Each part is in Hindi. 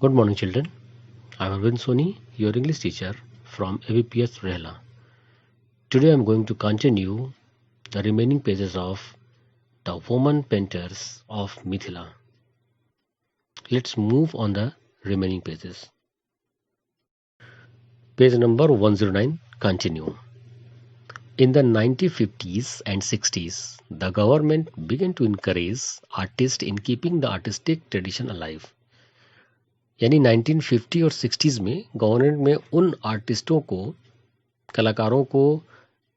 Good morning, children. I am Arvind Soni, your English teacher from AVPS Rehla. Today I am going to continue the remaining pages of The Woman Painters of Mithila. Let's move on the remaining pages. Page number 109, continue. In the 1950s and 60s, the government began to encourage artists in keeping the artistic tradition alive. यानी 1950 और 60s में गवर्नमेंट में उन आर्टिस्टों को, कलाकारों को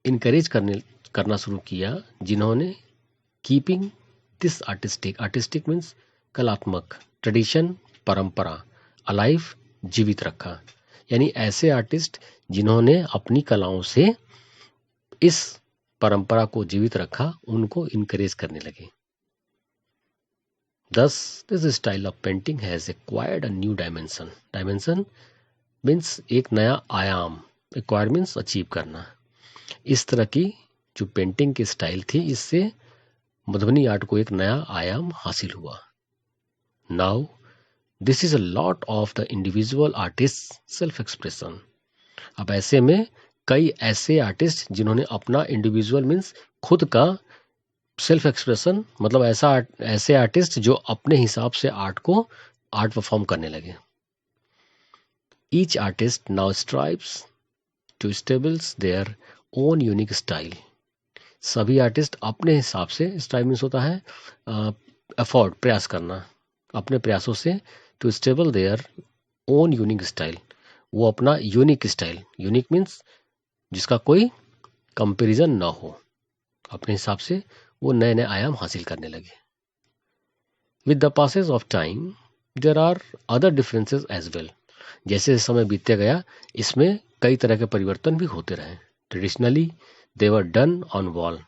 इनकरेज करना शुरू किया जिन्होंने कीपिंग दिस आर्टिस्टिक मीन्स कलात्मक, ट्रेडिशन परंपरा, अलाइव जीवित रखा। यानी ऐसे आर्टिस्ट जिन्होंने अपनी कलाओं से इस परंपरा को जीवित रखा, उनको इनकरेज करने लगे। Thus, this style of painting has acquired a new dimension. Dimension means एक नया आयाम, acquire means achieve करना। इस तरह की जो पेंटिंग की स्टाइल थी, इससे मधुबनी आर्ट को एक नया आयाम हासिल हुआ। Now, this is a lot of the individual artist's self-expression. अब ऐसे में कई ऐसे आर्टिस्ट जिन्होंने अपना इंडिविजुअल मीन्स खुद का सेल्फ एक्सप्रेशन, मतलब ऐसे आर्टिस्ट जो अपने हिसाब से आर्ट परफॉर्म करने लगे। Each artist now strives to establish their own unique style. सभी आर्टिस्ट अपने हिसाब से, स्टाइल मीन्स होता है एफर्ट, प्रयास करना, अपने प्रयासों से to establish their own unique style, वो अपना यूनिक स्टाइल, यूनिक मीन्स जिसका कोई कंपैरिजन ना हो, अपने हिसाब से वो नए नए आयाम हासिल करने लगे। With the passage of time there are other differences as well. जैसे समय बीतते गया, इसमें कई तरह के परिवर्तन भी होते रहे। Traditionally they were done on wall.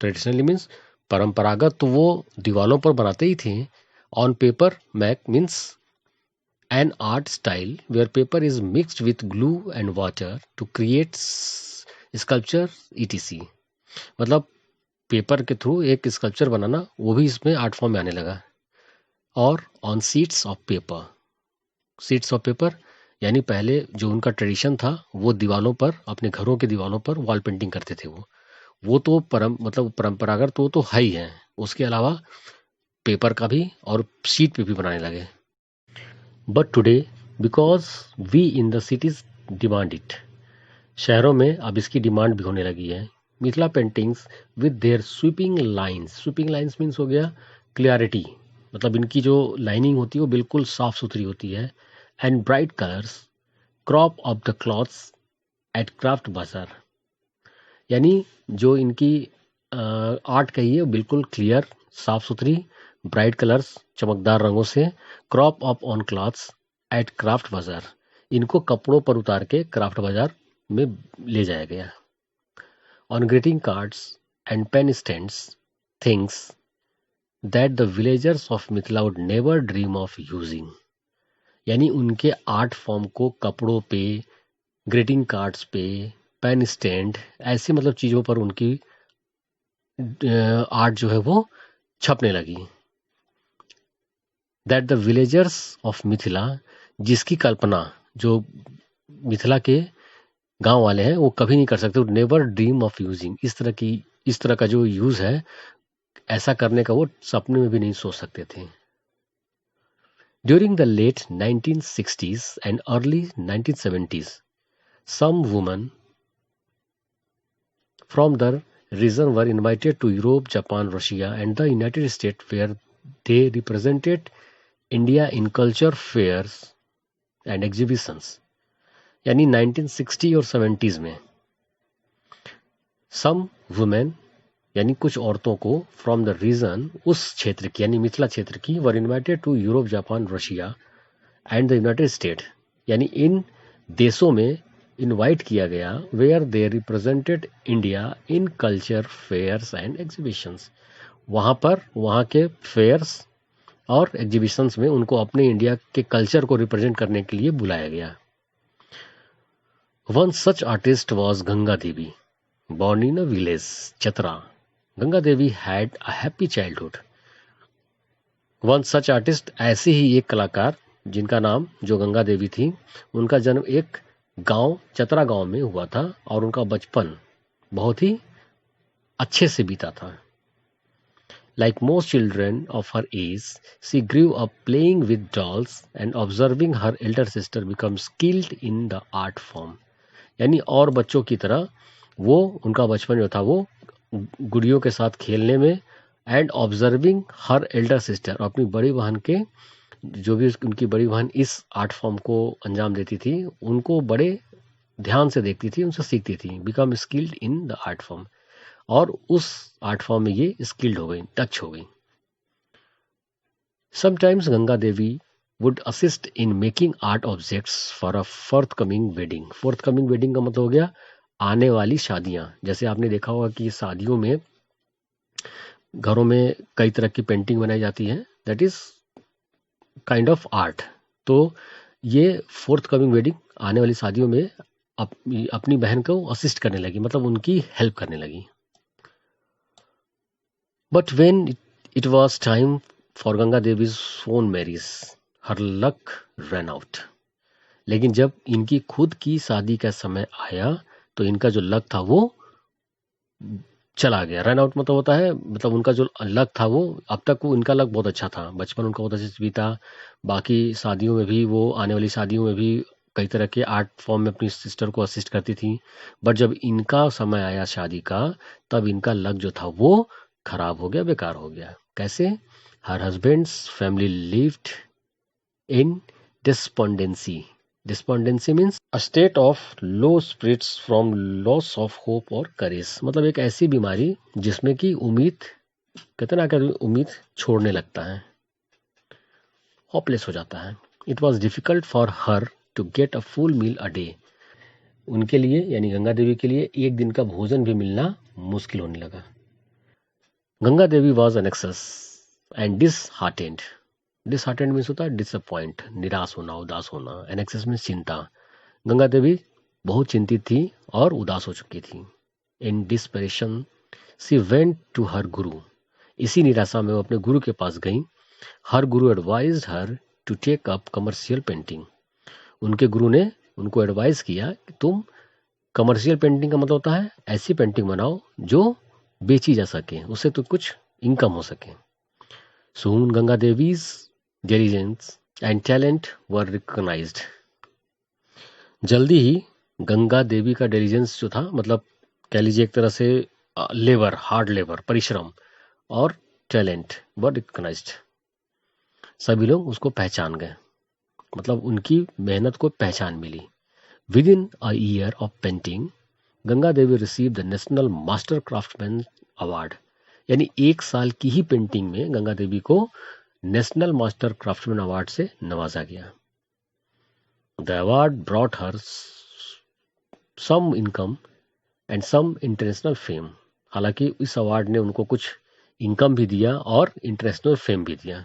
Traditionally means परंपरागत तो वो दीवालों पर बनाते ही थे। On paper mache means an art style where paper is mixed with glue and water to create sculpture etc. मतलब पेपर के थ्रू एक स्कल्पचर बनाना, वो भी इसमें आर्ट फॉर्म में आने लगा। और ऑन सीट्स ऑफ पेपर यानी पहले जो उनका ट्रेडिशन था, वो दीवालों पर, अपने घरों के दीवालों पर वॉल पेंटिंग करते थे। वो तो परंपरागत तो है ही है, उसके अलावा पेपर का भी और शीट पे भी बनाने लगे। But today because we in the cities demand it, शहरों में अब इसकी डिमांड भी होने लगी है। Mithila paintings with their sweeping lines means हो गया क्लियरिटी, मतलब इनकी जो लाइनिंग होती है वो बिल्कुल साफ सुथरी होती है। And bright colours crop off the clothes at craft bazaar, यानी जो इनकी आर्ट कही है बिल्कुल क्लियर, साफ सुथरी, ब्राइट कलर्स, चमकदार रंगों से, crop off on clothes at craft bazaar, इनको कपड़ों पर उतार के क्राफ्ट बाजार में ले जाया गया। On greeting cards and pen stands, things that the villagers of Mithila would never dream of using. यानी उनके आर्ट फॉर्म को कपड़ों पे, ग्रीटिंग कार्ड्स पे, पेन स्टैंड, ऐसे मतलब चीज़ों पर उनकी आर्ट जो है वो छपने लगी। That the villagers of Mithila, जिसकी कल्पना जो मिथिला के गांव वाले हैं वो कभी नहीं कर सकते। नेवर ड्रीम ऑफ यूजिंग, इस तरह का जो यूज है, ऐसा करने का वो सपने में भी नहीं सोच सकते थे। During the late 1960s and early 1970s, some women from the region were invited to Europe, Japan, Russia and the United State where they represented India in culture fairs and exhibitions. यानी 1960 और 70s में सम वुमेन यानी कुछ औरतों को फ्रॉम द रीजन, उस क्षेत्र की यानी मिथिला क्षेत्र की, were invited to Europe, Japan, Russia and the United State, यानी इन देशों में इनवाइट किया गया, where they represented India in culture fairs and exhibitions. वहाँ पर वहाँ के फेयर्स और एग्जीबिशंस में उनको अपने इंडिया के कल्चर को रिप्रेजेंट करने के लिए बुलाया गया। One such artist was Ganga Devi, born in a village, Chatra. Ganga Devi had a happy childhood. One such artist, ऐसे ही एक कलाकार जिनका नाम जो गंगा देवी थी, उनका जन्म एक गांव चतरा गांव में हुआ था और उनका बचपन बहुत ही अच्छे से बीता था। Like most children of her age, she grew up playing with dolls and observing her elder sister become skilled in the art form. यानी और बच्चों की तरह वो उनका बचपन जो था वो गुड़ियों के साथ खेलने में and observing her Elder sister, अपनी बड़ी बहन के जो भी उनकी बड़ी बहन इस आर्ट फॉर्म को अंजाम देती थी उनको बड़े ध्यान से देखती थी, उनसे सीखती थी। Become skilled in the art form, और उस आर्ट फॉर्म में ये स्किल्ड हो गई, टच हो गई। Sometimes Ganga Devi would assist in making art objects for a forthcoming wedding. Forthcoming wedding का मतलब हो गया आने वाली शादियां। जैसे आपने देखा होगा कि शादियों में घरों में कई तरह की पेंटिंग बनाई जाती है, that is kind of art. तो ये फोर्थ कमिंग वेडिंग, आने वाली शादियों में अपनी बहन को असिस्ट करने लगी, मतलब उनकी हेल्प करने लगी। But when it was time for Ganga Devi's own marriage, her luck run out. लेकिन जब इनकी खुद की शादी का समय आया तो इनका जो लक था वो चला गया। रन आउट मतलब होता है, मतलब उनका जो लक था वो, अब तक वो इनका लक बहुत अच्छा था, बचपन उनका बहुत अच्छे से बीता, बाकी शादियों में भी वो, आने वाली शादियों में भी कई तरह के आर्ट फॉर्म में अपनी सिस्टर को असिस्ट करती थी। बट जब इनका समय आया शादी का, तब इनका लक जो था वो खराब हो गया, बेकार हो गया। कैसे? हर husband's family lived in despondency. Despondency means a state of low spirits from loss of hope और करेज। मतलब एक ऐसी बीमारी जिसमें कि उम्मीद, कहते ना, उम्मीद छोड़ने लगता है, होपलेस हो जाता है। It was difficult for her to get a full meal a day. उनके लिए यानी गंगा देवी के लिए एक दिन का भोजन भी मिलना मुश्किल होने लगा। Ganga Devi was anxious and disheartened. Disheartened means होता है डिसअपॉइंट, निराश होना, उदास होना। एनेक्सस मीन्स चिंता। गंगा देवी बहुत चिंतित थी और उदास हो चुकी थी। In desperation she went to her guru. इसी निराशा में वो अपने गुरु के पास गई। Her guru advised her to take up commercial painting. उनके गुरु ने उनको एडवाइस किया कि तुम कमर्शियल पेंटिंग का मतलब होता है ऐसी पेंटिंग बनाओ जो बेची जा सके, उससे तो कुछ इनकम हो सके। Soon Ganga Devi's diligence and talent were recognized. जल्दी ही गंगा देवी का डिलीजेंस जो था, मतलब कह लीजिए एक तरह से लेबर, हार्ड लेबर, परिश्रम और टैलेंट वर रिकॉग्नाइज्ड। सभी लोग उसको पहचान गए, मतलब उनकी मेहनत को पहचान मिली। With in a year of painting Ganga Devi receive the national master craftsman award. यानी एक साल की ही पेंटिंग में गंगा देवी को नेशनल मास्टर क्राफ्टमैन अवार्ड से नवाजा गया। The award brought her some income and some international fame. हालांकि इस अवार्ड ने उनको कुछ इनकम भी दिया और इंटरनेशनल फेम भी दिया।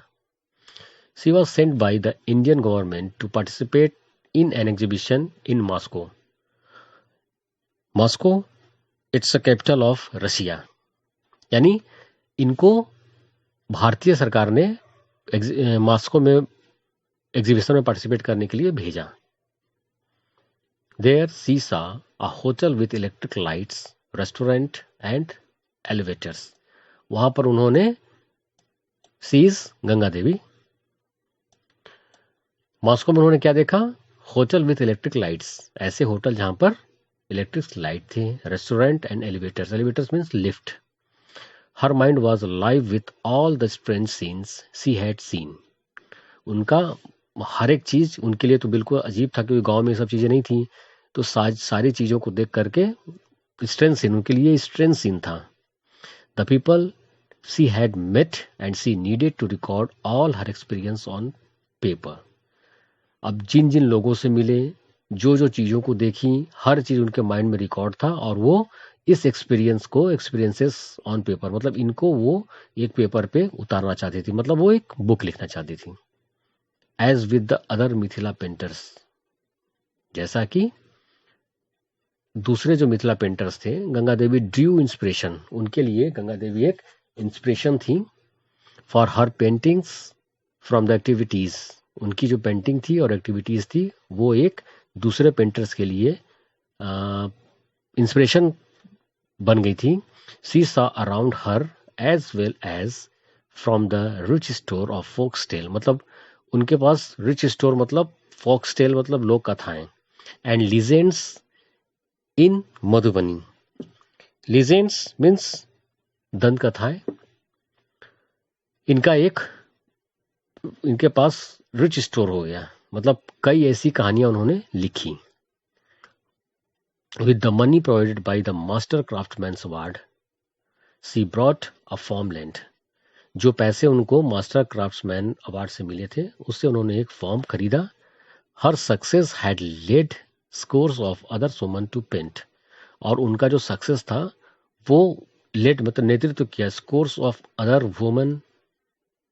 She was sent by the Indian government to participate in an exhibition in Moscow. Moscow it's a capital of Russia. यानी इनको भारतीय सरकार ने मॉस्को में एग्जीबिशन में पार्टिसिपेट करने के लिए भेजा। There she saw a hotel with electric lights, restaurant and elevators. वहां पर उन्होंने, सीज गंगा देवी, मॉस्को में उन्होंने क्या देखा? होटल विथ इलेक्ट्रिक लाइट्स, ऐसे होटल जहां पर इलेक्ट्रिक लाइट थी। Restaurant and elevators, elevators means lift. Her mind was live with all the strange scenes she had seen. उनका हर एक चीज उनके लिए तो बिल्कुल अजीब था, क्योंकि गांव में ये सब चीजें नहीं थी। तो सारी चीजों को देख करके स्ट्रेंज सीन उनके लिए स्ट्रेंज सीन था। The people she had met and she needed to record all her experience on paper. अब जिन जिन लोगों से मिले, जो जो चीजों को देखी, हर चीज उनके माइंड में रिकॉर्ड था, और वो इस एक्सपीरियंस को, एक्सपीरियंसेस ऑन पेपर, मतलब इनको वो एक पेपर पे उतारना चाहती थी, मतलब वो एक बुक लिखना चाहती थी। As with the other Mithila painters, जैसा कि दूसरे जो मिथिला पेंटर्स थे, गंगा देवी ड्रू इंस्पिरेशन, उनके लिए गंगा देवी एक इंस्पिरेशन थी। For her paintings from the activities, उनकी जो पेंटिंग थी और एक्टिविटीज़ थी वो एक दूसरे पेंटर्स के लिए इंस्पिरेशन बन गई थी. She saw around her as well as from the rich store of folktales. मतलब उनके पास रिच स्टोर मतलब फोक्सटेल मतलब लोक कथाएं and legends in Madhubani. Legends means दंत कथाएं. इनके पास रिच स्टोर हो गया मतलब कई ऐसी कहानियां उन्होंने लिखी. With the money provided by the Master Craftsman's Award, she brought a farmland. जो पैसे उनको मास्टर क्राफ्ट्समैन अवार्ड से मिले थे उससे उन्होंने एक फॉर्म खरीदा. Her success had led scores of other women to paint. और उनका जो सक्सेस था वो लेड मतलब नेतृत्व किया scores of other women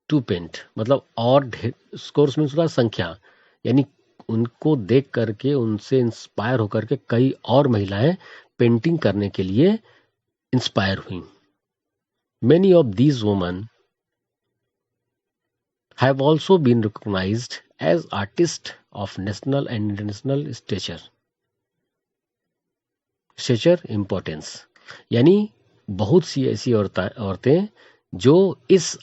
to paint. मतलब और स्कोर्स मीन्स संख्या यानी उनको देख करके उनसे इंस्पायर होकर के कई और महिलाएं पेंटिंग करने के लिए इंस्पायर हुई. Many of these women have also been recognised as artist of national and international stature importance. यानी बहुत सी ऐसी औरतें जो इस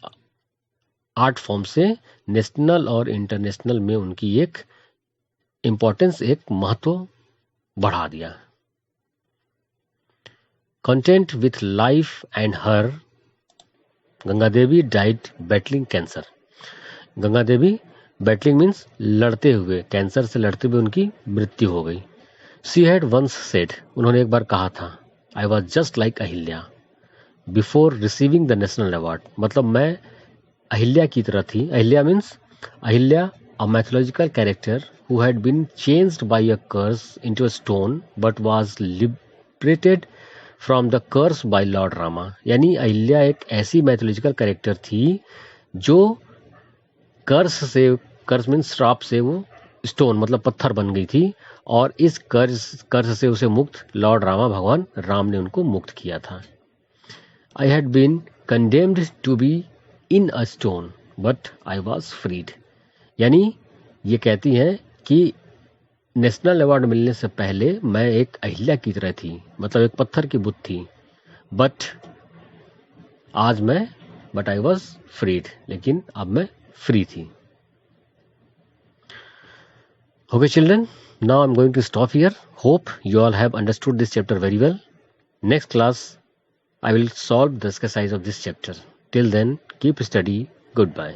आर्ट फॉर्म से नेशनल और इंटरनेशनल में उनकी एक इंपॉर्टेंस एक महत्व बढ़ा दिया. Content with life and her Ganga Devi died battling cancer. Ganga Devi battling means लड़ते हुए कैंसर से लड़ते हुए उनकी मृत्यु हो गई. शी हैड वंस सेड उन्होंने एक बार कहा था I was just like Ahilya before receiving the national award. मतलब मैं अहिल्या की तरह थी. Ahilya means Ahilya a mythological character who had been changed by a curse into a stone but was liberated from the curse by Lord Rama. यानी अहिल्या एक ऐसी मैथोलॉजिकल कैरेक्टर थी जो कर्स मीन्स श्राप से वो स्टोन मतलब पत्थर बन गई थी और इस कर्स से उसे मुक्त लॉर्ड रामा भगवान राम ने उनको मुक्त किया था. I had been condemned to be in a stone but I was freed. यानी ये कहती हैं कि नेशनल अवार्ड मिलने से पहले मैं एक अहिल्या की तरह थी मतलब एक पत्थर की बुत थी. बट आई वॉज फ्रीड लेकिन अब मैं फ्री थी. Okay children, now I am going to stop here. Hope you all have understood this chapter very well. Next class I will solve the exercise of this chapter. Till then, keep study. Goodbye.